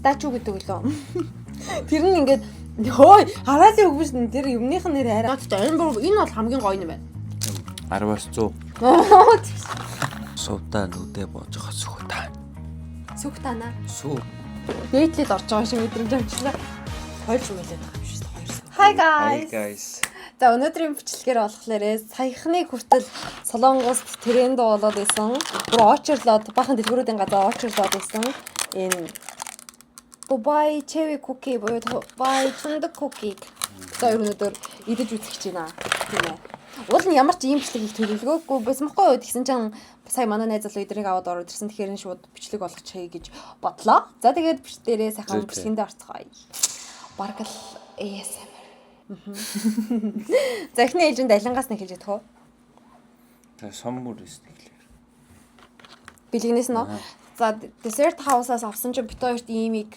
пистачио гэдэг лөө. Тэр нь ингээд хөөе хараалын өгвөш тэр юмных нэр арай. Энэ бол хамгийн гоё юм байна. 10-аас 100. Сувтаа нүдэ боож байгаа сүхтаа. Сүхтаана. Сүү. Дээдлээд орж байгаа шиг мэдрэмж авчлаа. Хоёр юм хэлээд байгаа юм шиг хоёр. Hi guys. За өнөөдрийн бичлэгээр болохоор саяхны хүртэл Солонгост тренд болоод байсан. Бүр очрлоод бахан дэлгүүрүүдийн газар очрлоод байсан. Энэ Dubai Cherry Cookie буюу Dubai Чундаг Cookie. За өнөөдөр идэж үзэх гэж байна. Тийм ээ. Уул нь ямар ч ийм бичлэг хийх төлөвлөгөөгүй байсан мөхгүй юу гэсэн чинь сая манай найз залуу эдрийг аваад ороод ирсэн. Тэгэхээр энэ шууд бичлэг болгочихъя гэж бодлоо. За тэгээд биш дээрээ сайхан бичлэгэндээ орцгоё. Бараг л ASMR. За эхний ээлжинд алингаас нэг хэлж ядах уу? За соммур эсвэл. Бэлгнээс нь. За dessert house-аас авсан чинь бит хоёрт иймийг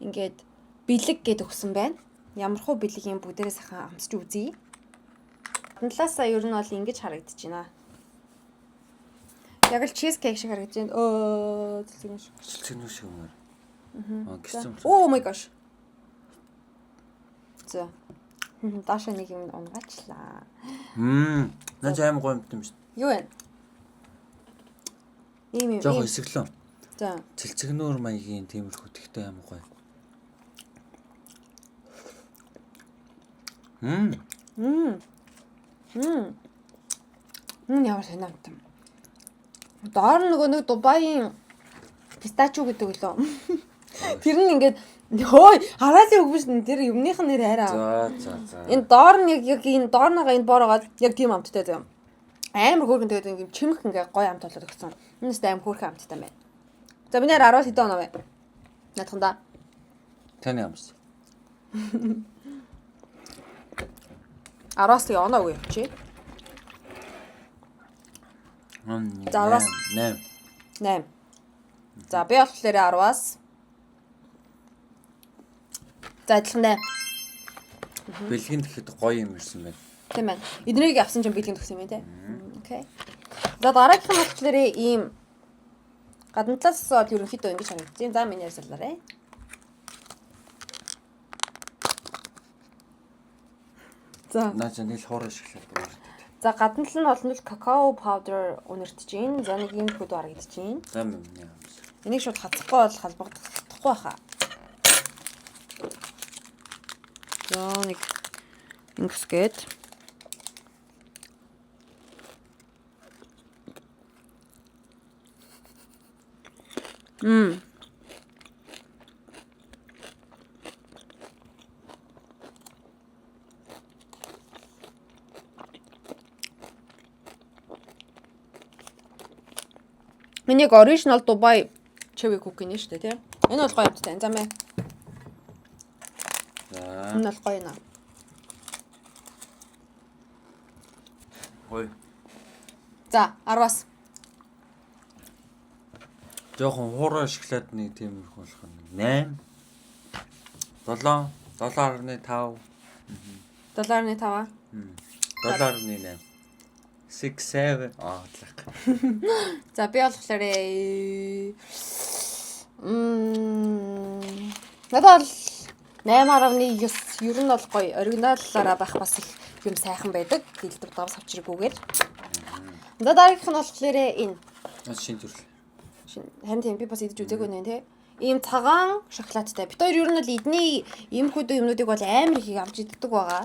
ингээд бэлэг гэд өгсөн байна. Ямар хуу бэлэг юм бүгдээрээ сайхан амсч үзье. Талаасаа ер нь бол ингэж харагдаж байна. Яг л чиз кейк шиг харагдаж байна. Цэлцэн шиг юмар. Гисэм. Oh my gosh. За. Даша нэг юм унгаачлаа. Наач аим гоё юм шүү. Юу вэ? Ийм юм. Жоо эсэглэн. За. Цэлцэгнөр маягийн тиймэрхүү тэгтэй аим гоё. Ямар санаантай. Доор нэг Дубайын пистачио гэдэг лөө. Тэр нь ингээд хөөе хараалын өгвөш тэр юмных нэр арай. За. Энэ доор нь яг энэ доорноо энэ боороод яг тийм амттай зав. Амар хөөрхөн тэгээд ингээд чимх ингээд гоё амт болоод өгсөн. Энэс аим хөөрхөн амттай байна. За би нэр 10-аас хэдэн оноо вэ? Надханда. Таны амс. 10-аас тий оноо үе чи. За 10-аас 8. За би болохоор 10-аас. За адилхан 8. Бэлгийн тэгэхэд гоё юм ирсэн байна. Тийм байна. Эднийг авсан чинь бэлгийн төгсөн юм тий. Окей. За дараагийнх нь болохоор ийм гадна талаас бол ерөнхийдөө ингэж харагдаж байна. За миний ярьсалаарэ. За. Наач нэг хоороо шиглээд байна. За гадна тал нь олон нь какао powder унирдаж байна. За нэг юм хөдөө харагдаж байна. За миний амс. Энийг шууд хацахгүй бол халбагдахгүй байхаа. За нэг ингэсгээд Миний original Dubai Cherry Cookie нэ шүү дээ тийм. Энэ бол гоё амттай. За мэ. За. Энэ бол гоё наа. Гоё. За 10-аас. Жохон хоороо шоколадны тиймэрхүү болох нь 8 7.5 $7.5. 7.8 6 7 тлах. За би болохоор надад 8.9 ер нь бол гоё оригиналаараа байх бас их юм сайхан байдаг. Дэлбэр давс авчиргүйгээр. За дараагийнх нь болохоор энэ. Шин төрөл. Харин тийм би бас идэж үзээгүй нэ тий. Ийм цагаан шоколадтай. Бид хоёр ер нь бол эдний ийм хөдөө юмнуудыг бол амар их авч иддэг байгаа.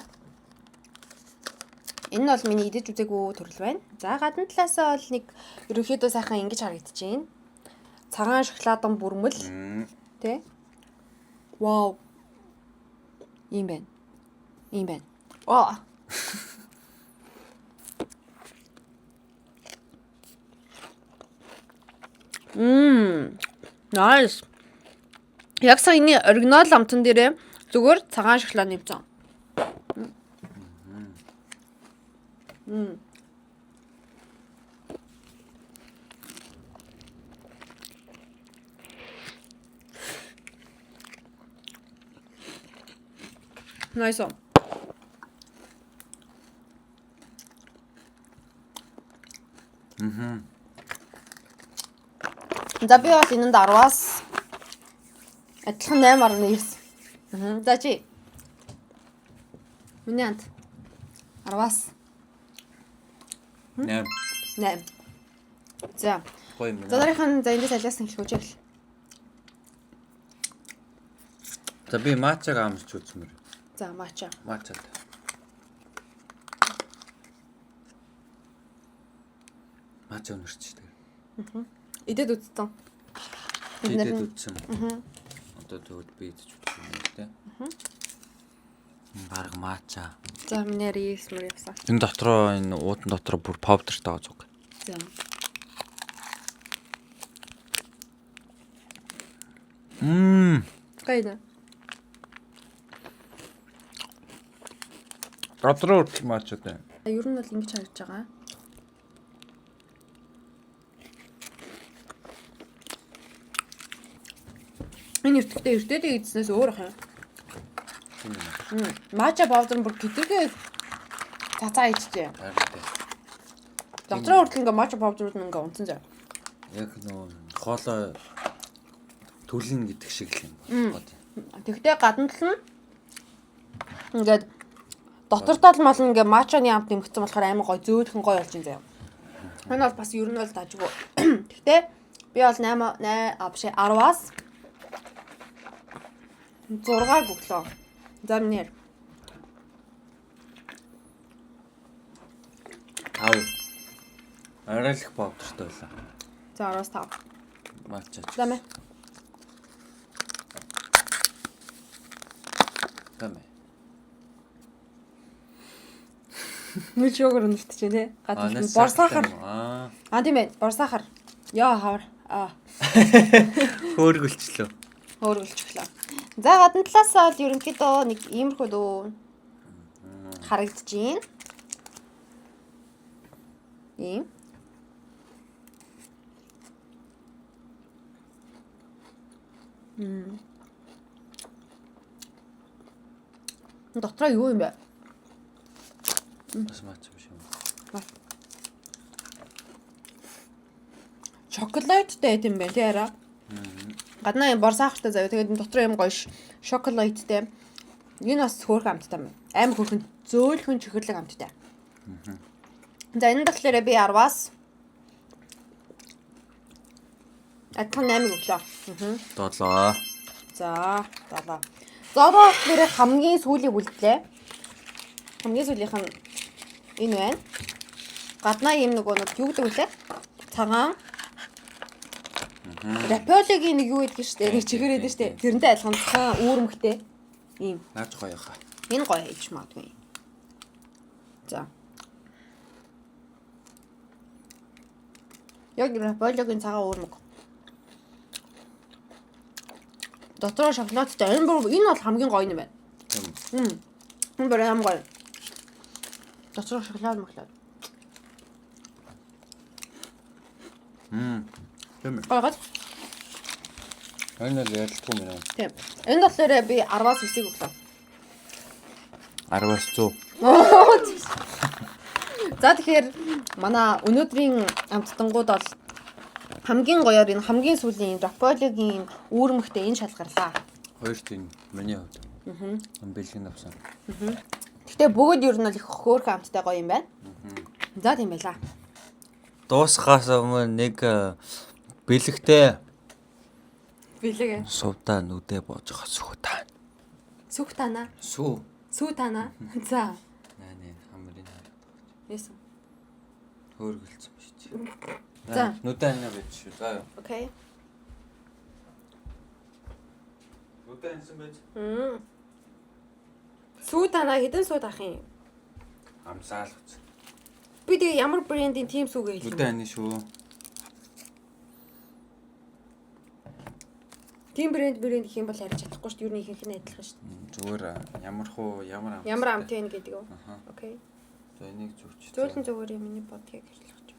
Энэ нь бол миний идэж үзээгүй төрөл байна. За гадна талаасаа бол нэг ерөнхийдөө сайхан ингэж харагдаж байна. Цагаан шоколадын бүрмэл. Тэ? Вау. Ийм байна. Оо. Nice. Яг саяны оригинал амтан дээрээ зүгээр цагаан шоколад нэмсэн. Nice. За би бол энэнд 10-аас Адилхан 8.9. За чи. Миний анд. 10-аас 8. 8. За. Гоё юм. За дараахан за эндээс алиас хэлэх үжээл. За би матчаг амарч үзмэр. За мача. Матчад. Матч өнөрч тэгээ. Идэд үзсэн. Тэдэд үзсэн. Одоо тэгвэл би идэж үзсэн юм тий. Бараг матча. За минь рис мөр явсан. Энэ дотроо энэ уудан дотроо бүр повдертай байгаа зүг. За. Гайда. Дотроо үртэл матчтай. Ер нь бол ингэж харагдаж байгаа. Энэ өртөгтэй өртөөдөө идснээс өөр ах юм. Мача баудер бүр гэтэрхээ цацаа ичжээ. Дотроо хүртэл ингээ мача баудерууд нь ингээ унтсан зав. Яг нөө хоолой төлн гэдэг шиг л юм. Тэгтээ гадна тал нь ингээд дотортой л мал ингээ мачаны амт нэмэгдсэн болохоор амар гоё зөөлхөн гоё болж ин заяа. Энэ бол бас ер нь бол дажгүй. Тэгтээ би бол 10-аас 6 гүглөө. За минь. Ав. Арай л их повдертай байлаа. За 10-5. Матчаа. За мэ. Тэмээ. Нүд шугар өнөртөж байна те. Гадна бор сахар. Тийм ээ, бор сахар. Яа хавар. Хөөргөлчлөө. Хөөргөлчлөө. За гадна талаас бол ерөнхийдөө нэг иймэрхүү дөө харагдаж байна. Ийм. Дотроо юу юм бэ? Бас матч биш юм. Шоколадтай юм байна тий арай. Гаднаа юм бор сахартай заяа. Тэгээд дотроо юм гоё шоколадтай. Энэ бас хөөрхөн амттай юм. Амар хөөрхөн зөөлхөн чихэрлэг амттай. За энэ болохоор би 10-аас адилхан 8 өглөө. 7. За 7. Зодоо дээр хамгийн сүүлийн үлдлээ. Хамгийн сүүлийнх нь энэ байна. Гаднаа юм нөгөө юу гэдэг вэ? Цагаан. Раполигийн нэг юу гэдэг штэ. Нэг чихэр гэдэг штэ. Тэрнтэй адилхан цагаан үүрэмхтэй. Ийм. Наач гоё хаа. Энэ гоё хийж магадгүй. За. Яг раполигийн цагаан үүрэмг. Дотроо шоколадтай. Энэ бол хамгийн гоё юм байна. Энэ бүр амар гоё. Дотроо шоколад мөглөө. Тэмээ. Гойгоо. Энэ л ялтгүй юм байна. Тийм. Энэ болохоор би 10-аас 9-ийг өглөө. 10-аас 100. За тэгэхээр манай өнөөдрийн амттангууд бол хамгийн гоёор энэ хамгийн сүүлийн раполигийн үүрэмхтэй энэ шалгарлаа. Хоёрт энэ миний хувьд. Бэлгэн авсан. Гэтэ бүгд ер нь л их хөөрхөн амттай гоё юм байна. За тийм байлаа. Дуусхаас өмнө нэг бэлэгтэй Бэлэг. сувдаа нүдэ боож байгаа сүх таа. Сүх танаа. Сүү. Сүү танаа. За. Наа хамрын. Яасан. Хөөргөлцсөн биш чи. За. Нүдэ анаа байж шүү. За юу. Окей. Нүдэ ансан байж. Сүү танаа хэдэн сууд ах юм? Амсаалгац. Би тэгээ ямар брендийн тим сүүгээ хэлэх Нүдэ юм? аны шүү. Тим брэнд гэх юм бол харж чадахгүй шүү дээ. Юу нэг ихэнх нь адилхан шүү дээ. Зүгээр ямар хуу ямар амт. Ямар амт вэ гэдэг үү? Окей. За энийг зүгч. Зөөлөн зүгээр юм миний бодгийг хэлэх гэж.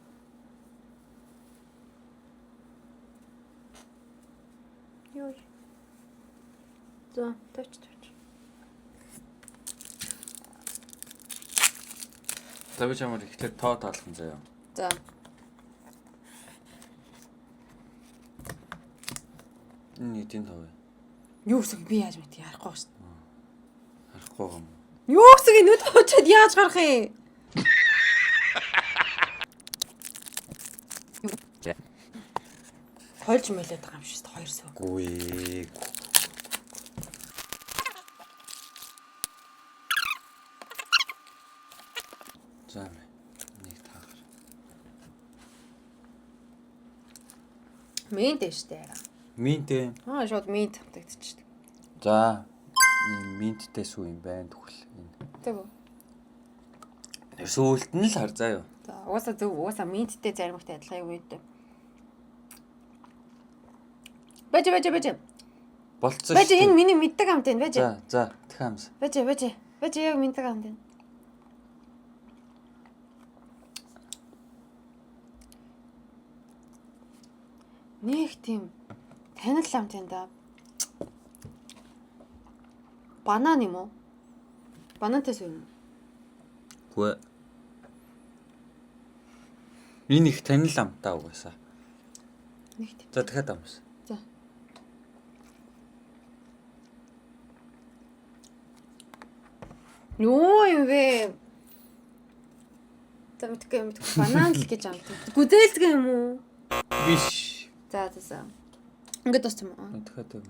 Йой. За, тавч. Тавь чамаар ихлээр тоо таалхан заяа. За. Энэ эдийн тав. Юу гэсэн би яаж мэдээ харахгүй байна шүү. Харахгүй юм. Юу гэсэн нүд очоод яаж гарах юм? Хойлж мэлээд байгаа юм шүү дээ 2 сүү. Гүй. За нэг таар. Минт штэ. Минтээ. Шууд минт хамтагдчихдаг. За минттэй сүү юм байна тэгвэл энэ. Тэг үү. Сүүлд нь л хар заа юу. За уусаа минттэй заримхтай адилхан юм үү? Бэж. Болцсон Бэж энэ миний мэддэг хамт байна бэж. За дахиад. Бэж яг мэддэг хамт байна. Нэг тийм танил хамт байна да. Банан юм уу? Банантай сүү юм. Гүй. Энэ их танил амтаа угаасаа. Нэг тийм. За дахиад амс. За. Юу юм бэ? Мэдгүй банан л гэж амт. Гүдээлдэг юм уу? Биш. За. Ингээд бас юм уу? Дахиад юм.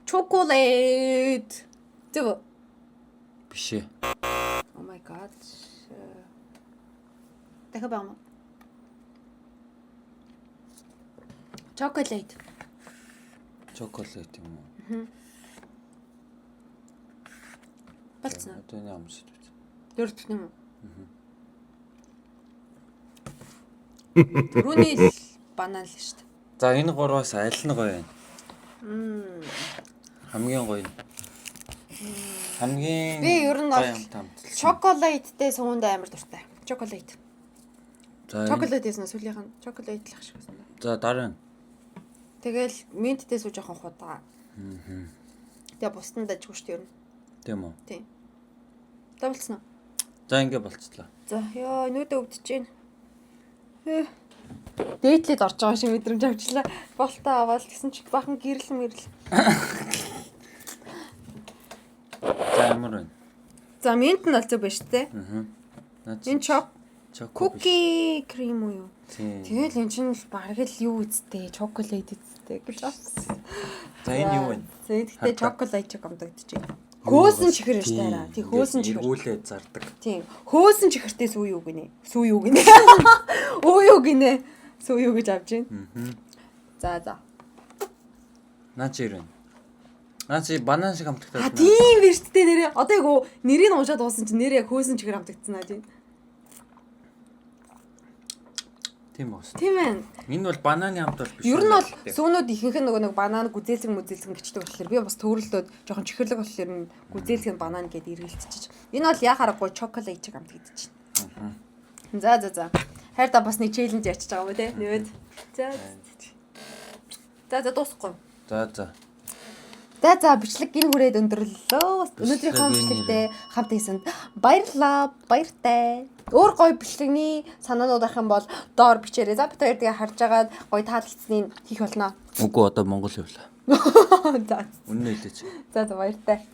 Chocolate. Тэв. Биш ээ. Oh my god. Дахиад баам. Chocolate. Чоколад юм уу? Болцсон. Одоо энэ амс. Дөрөвт юм уу? Түрүүний л банан л шүү дээ. За энэ гурваас аль нь гоё вэ? Хамгийн гоё. Хамгийн Би ер нь бол чоколадтай суунд амар дуртай. Чоколад. За Чоколад гэсэн сүүлийнх нь чоколад л ах шиг байна. за дараа нь. Тэгэл минттэй сүү жоохон худаа. Тэгээ бусданд ажгүй шүү дээ ер нь. Тийм үү? Тийм. Давалцсан уу? За ингэ болцлоо. За ёо нүдэ өвдөж байна. Дээдлээд орж байгаа шиг мэдрэмж авчлаа. Болтоо аваад гэсэн чи бахан гэрэл. За ямар вэ? За минт нь олцоо байна шүү дээ. Энэ cookie cream уу юу? Тийм. Тэгэл эн чинь бараг л юу үсттэй, чоколад үсттэй гэж авсан. За энэ юу вэ? Тэгтээ чоколад чиг амдагдаж байна. Хөөсөн чихэр шүү дээ. Тий хөөсөн чихэр. Эргүүлээ зардаг. Тийм. Хөөсөн чихэртэй сүү юу гинэ? Сүү юу гинэ? Өө юу гинэ? Сүү юу гэж авч байна. За. Наа чи ирэн. Наа чи банан шиг хамтагтай. Тийм биш дээ нэрээ. Одоо яг нэрийг нь уншаад уусан чинь нэрээ яг хөөсөн чихэр хамтагдсан аа тийм. Тийм бас. Тийм ээ. Энэ бол бананы хамт бол биш. Ер нь бол сүүнүүд ихэнх нь нэг банан гүзээлэг гिचдэг болохоор би бас төрөлдөөд жоохон чихэрлэг болохоор нь гүзээлэг банан гэдээ эргэлтчихэж. Энэ бол яхаарахгүй чоколад чиг амт гэдэг чинь. За. Хайр та бас нэг челленж ячиж байгаа мó те. Нэвэд. За дуусахгүй. За бичлэг гин хүрээд өндөрлөө. Өнөөдрийнхөө бичлэгтээ хамт хийсэнд баярлалаа. Баяртай. Өөр гоё бичлэгний санаанууд авах юм бол доор бичээрэй. За бид хоёр тэгээ харж агаад гоё таалагдсныг хийх болно. Үгүй одоо Монгол явлаа. За. Үнэн хэлээч. За баяртай.